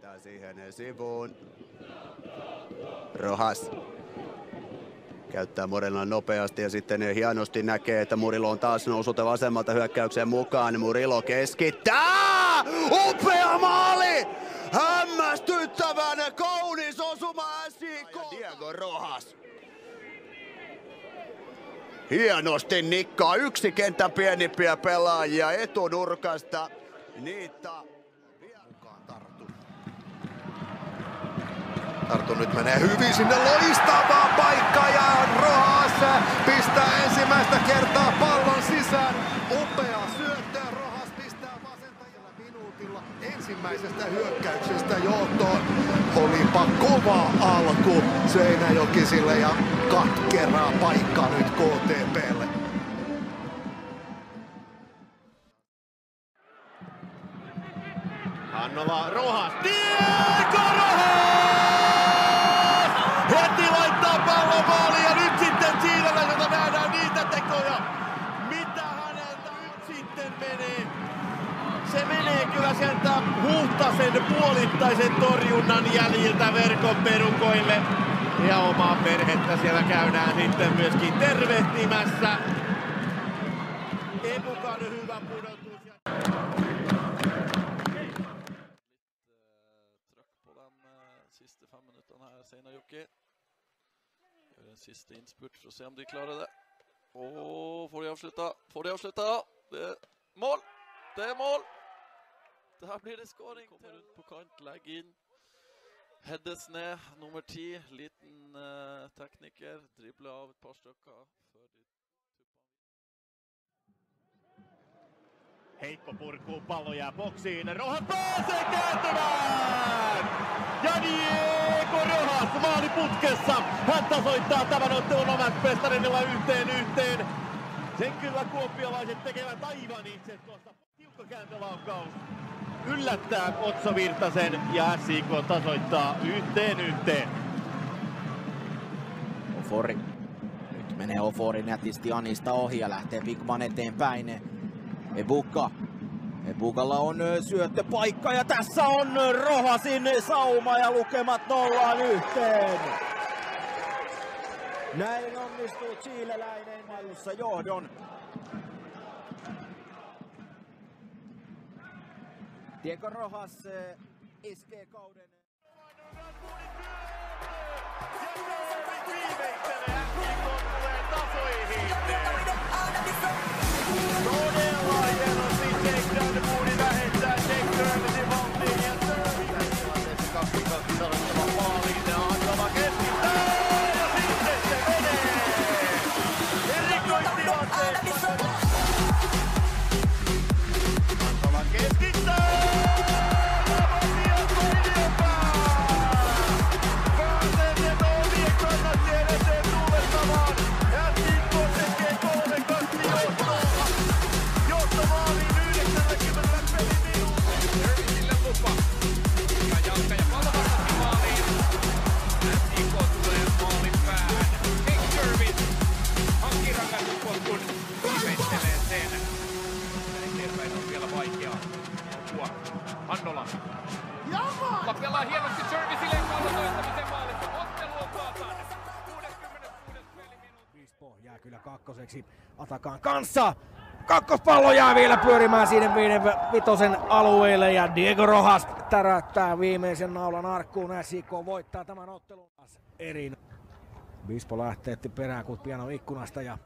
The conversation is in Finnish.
Heittää siihen sivuun. Rojas käyttää Morelan nopeasti ja sitten hienosti näkee, että Murillo on taas nousute vasemmalta hyökkäykseen mukaan. Murillo keskittää! Upea maali! Hämmästyttävän kaunis osuma SJK! Diego Rojas. Hienosti nikkaa yksi kentän pienimpiä pelaajia etunurkasta. Niitä mukaan Tartu nyt menee hyvin sinne loistavaan paikkaan ja Rojas pistää ensimmäistä kertaa pallon sisään. Upea syöttö, Rojas pistää vasentajalla minuutilla ensimmäisestä hyökkäyksestä johtoon. Olipa kova alku Seinäjokisille ja katkeraa paikka nyt KTP:lle. Hannola, Rojas, Diego Rojas! Heti laittaa pallon maaliin ja nyt sitten Siilaläiseltä nähdään niitä tekoja. Mitä häneltä nyt sitten menee? Se menee kyllä sieltä Huhtasen puolittaisen torjunnan jäljiltä verkon perukoille. Ja omaa perhettä siellä käydään sitten myöskin tervehtimässä. Ebukan hyvä pudotus. Sista 5 minuterna här, Seinäjoki. Gör en sista inspurt för att se om de klarar det. Åh, får de avsluta? Får de avsluta? Det är mål! Det är mål! Det här blir det skåring. Kommer ut på kant, lägg in. Heddes ned, nummer 10. Liten tekniker. Dribbla av ett par stycken. Heikko purkuu, pallo jää boksiin, Rojas pääsee kääntymään! Ja Diego Rojas maaliputkessa! Hän tasoittaa tämän ottelun omat Pestarinilla 1-1. Sen kyllä kuopiolaiset tekevät aivan itse tuosta. Tiukka kääntölaukaus yllättää Otso Virtasen ja SJK tasoittaa 1-1. Ofori. Nyt menee Ofori nätisti Anista ohi ja lähtee Wigman eteenpäin. Ebukalla on syöttöpaikka ja tässä on Rojasin sauma ja lukemat 0-1. Näin onnistuu chileläinen maailmassa johdon. Diego Rojas iskee kauden. Todella hienosti Jake Dunwoodin vähentää Jake Dermotin valtiin ja tilanteessa 2-2 sanottava maaliin ja Hankala keskittää ja sitten se menee! Erikoistilanteessa Hankala keskittää! Pääsee sieltä omien kannattien eteen tuulettamaan ja Tikko tekee 3-2 johtoa! Johtomaaliin 90 pelin minuutin. Tervisille lupa. Ja jalka ja pallo vastasi maaliin. SJK tulee maalin päähän. Jake Dermot hankkii rangaistuspotkun. Viimeittelee sen. Eteenpäin on vielä vaikeaa. Hannola. Jama! Pelaa hienosti Dermotille pallo toistamisen maalissa. Ottelu on tasan. 66 peliminuutti. Bispo jää kyllä kakkoseksi Atakan kanssa. Kakkospallo jää vielä pyörimään siinä 5 alueelle ja Diego Rojas täräyttää viimeisen naulan arkkuun. SJK voittaa tämän ottelun. Bispo lähtee perään kuin piano ikkunasta ja